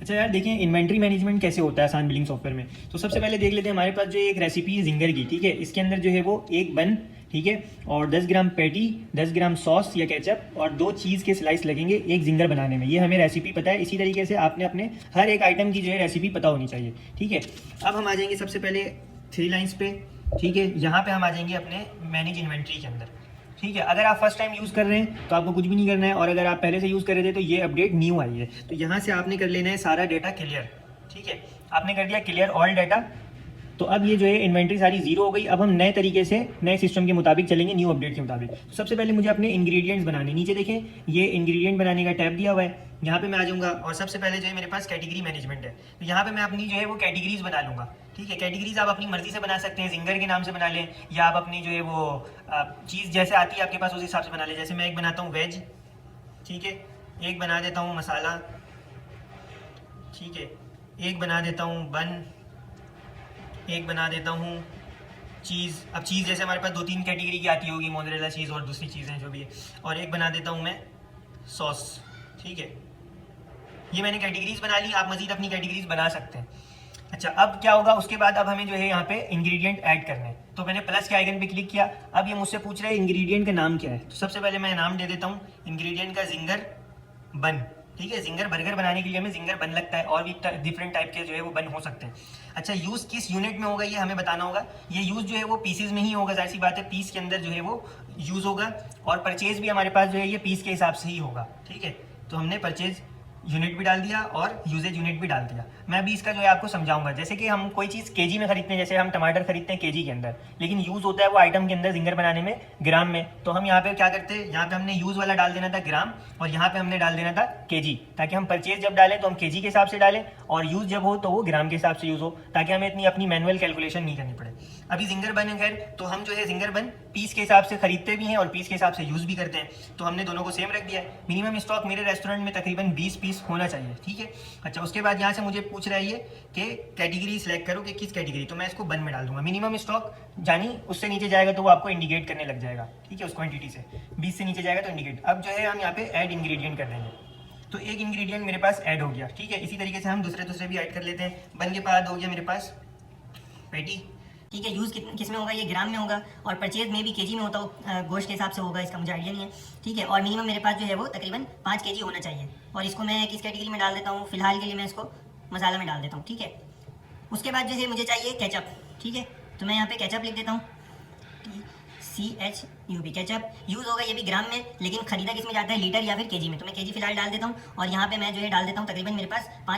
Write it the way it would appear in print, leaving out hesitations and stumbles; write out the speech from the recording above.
अच्छा यार देखें इन्वेंट्री मैनेजमेंट कैसे होता है आसान बिलिंग सॉफ्टवेयर में। तो सबसे पहले देख लेते हैं हमारे पास जो एक रेसिपी है जिंगर की, ठीक है। इसके अंदर जो है वो एक बन, ठीक है, और 10 ग्राम पैटी, 10 ग्राम सॉस या केचप और 2 चीज़ के स्लाइस लगेंगे एक जिंगर बनाने में। ये हमें रेसिपी पता है। इसी तरीके से आपने अपने हर एक आइटम की जो है रेसिपी पता होनी चाहिए, ठीक है। अब हम आ जाएंगे सबसे पहले 3 लाइन्स पे, ठीक है। यहाँ पे हम आ जाएंगे अपने मैनेज इन्वेंट्री के अंदर, ठीक है। अगर आप फर्स्ट टाइम यूज़ कर रहे हैं तो आपको कुछ भी नहीं करना है, और अगर आप पहले से यूज़ कर रहे थे तो ये अपडेट न्यू आई है। तो यहाँ से आपने कर लेना है सारा डेटा क्लियर, ठीक है। आपने कर दिया क्लियर ऑल डाटा। तो अब ये जो है इन्वेंट्री सारी जीरो हो गई। अब हम नए तरीके से नए सिस्टम के मुताबिक चलेंगे, न्यू अपडेट के मुताबिक। तो सबसे पहले मुझे अपने इंग्रेडिएंट्स बनाने, नीचे देखें ये इंग्रेडिएंट बनाने का टैब दिया हुआ है। यहाँ पे मैं आ जाऊँगा और सबसे पहले जो है मेरे पास कैटेगरी मैनेजमेंट है। तो यहाँ पे मैं अपनी जो है वो कैटेगरीज बना लूँगा, ठीक है। कैटेगरीज आप अपनी मर्जी से बना सकते हैं, जिंगर के नाम से बना लें, या आप अपनी जो है वो चीज़ जैसे आती है आपके पास उस हिसाब से बना लें। जैसे मैं एक बनाता हूँ वेज, ठीक है, एक बना देता हूँ मसाला, ठीक है, एक बना देता हूँ बन, एक बना देता हूँ चीज़। अब चीज़ जैसे हमारे पास 2-3 कैटेगरी की आती होगी, मोज़रेला चीज़ और दूसरी चीज़ें जो भी है। और एक बना देता हूँ मैं सॉस, ठीक है। ये मैंने कैटेगरीज बना ली, आप मज़ीद अपनी कैटेगरीज बना सकते हैं। अच्छा, अब क्या होगा उसके बाद, अब हमें जो है यहाँ पे इंग्रेडिएंट ऐड करने हैं। तो मैंने प्लस के आइकन पे क्लिक किया। अब ये मुझसे पूछ रहा है इंग्रेडिएंट का नाम क्या है। तो सबसे पहले मैं नाम दे देता हूँ इंग्रेडिएंट का जिंगर बन, ठीक है। जिंगर बर्गर बनाने के लिए हमें जिंगर बन लगता है, और भी डिफरेंट टाइप के जो है वो बन हो सकते हैं। अच्छा, यूज़ किस यूनिट में होगा ये हमें बताना होगा। ये यूज़ जो है वो पीसेज में ही होगा, जाहिर सी बात है, पीस के अंदर जो है वो यूज़ होगा। और परचेज भी हमारे पास जो है ये पीस के हिसाब से ही होगा, ठीक है। तो हमने परचेज यूनिट भी डाल दिया और यूजेज यूनिट भी डाल दिया। मैं अभी इसका जो है आपको समझाऊंगा। जैसे कि हम कोई चीज़ केजी में खरीदते हैं, जैसे हम टमाटर खरीदते हैं केजी के अंदर, लेकिन यूज़ होता है वो आइटम के अंदर जिंगर बनाने में ग्राम में। तो हम यहाँ पे क्या करते हैं, यहाँ पे हमने यूज़ वाला डाल देना था ग्राम, और यहाँ पे हमने डाल देना था केजी, ताकि हम परचेज जब डालें तो हम केजी के हिसाब से डालें, और यूज़ जब हो तो वो ग्राम के हिसाब से यूज़ हो, ताकि हमें इतनी अपनी मैनुअल कैलकुलेशन नहीं करनी पड़े। अभी जिंगर बन है, तो हम जो है जिंगर बन पीस के हिसाब से खरीदते भी हैं और पीस के हिसाब से यूज़ भी करते हैं। तो हमने दोनों को सेम रख दिया है। मिनिमम स्टॉक मेरे रेस्टोरेंट में तकरीबन 20 पीस होना चाहिए, ठीक है। अच्छा, उसके बाद यहाँ से मुझे पूछ रहा है ये कि कैटेगरी सिलेक्ट करो कि किस कैटेगरी। तो मैं इसको बन में डाल दूंगा। मिनिमम स्टॉक जानी उससे नीचे जाएगा तो वो आपको इंडिकेट करने लग जाएगा, ठीक है। उस क्वांटिटी से 20 से नीचे जाएगा तो इंडिकेट। अब जो है हम यहाँ पे ऐड इंग्रेडिएंट कर देंगे। तो एक इंग्रेडिएंट मेरे पास ऐड हो गया, ठीक है। इसी तरीके से हम दूसरे भी ऐड कर लेते हैं। बन के बाद हो गया मेरे पास पैटी, ठीक है। यूज़ किस में होगा, ये ग्राम में होगा, और परचेज में भी केजी में होता हो, गोश्त के हिसाब से होगा, इसका मुझे आइडिया नहीं है, ठीक है। और मिनिमम मेरे पास जो है वो तकरीबन 5 केजी होना चाहिए। और इसको मैं किस कैटेगरी में डाल देता हूँ, फिलहाल के लिए मैं इसको मसाला में डाल देता हूँ, ठीक है। उसके बाद जो है मुझे चाहिए केचप, ठीक है। तो मैं यहाँ पे केचप लिख देता हूँ, CHUP केचप। यूज़ होगा ये भी ग्राम में, लेकिन खरीदा किस में जाता है, लीटर या फिर केजी में। तो मैं केजी फिलहाल डाल देता हूँ, और यहाँ पे मैं जो है डाल देता हूँ तकरीबन मेरे पास 5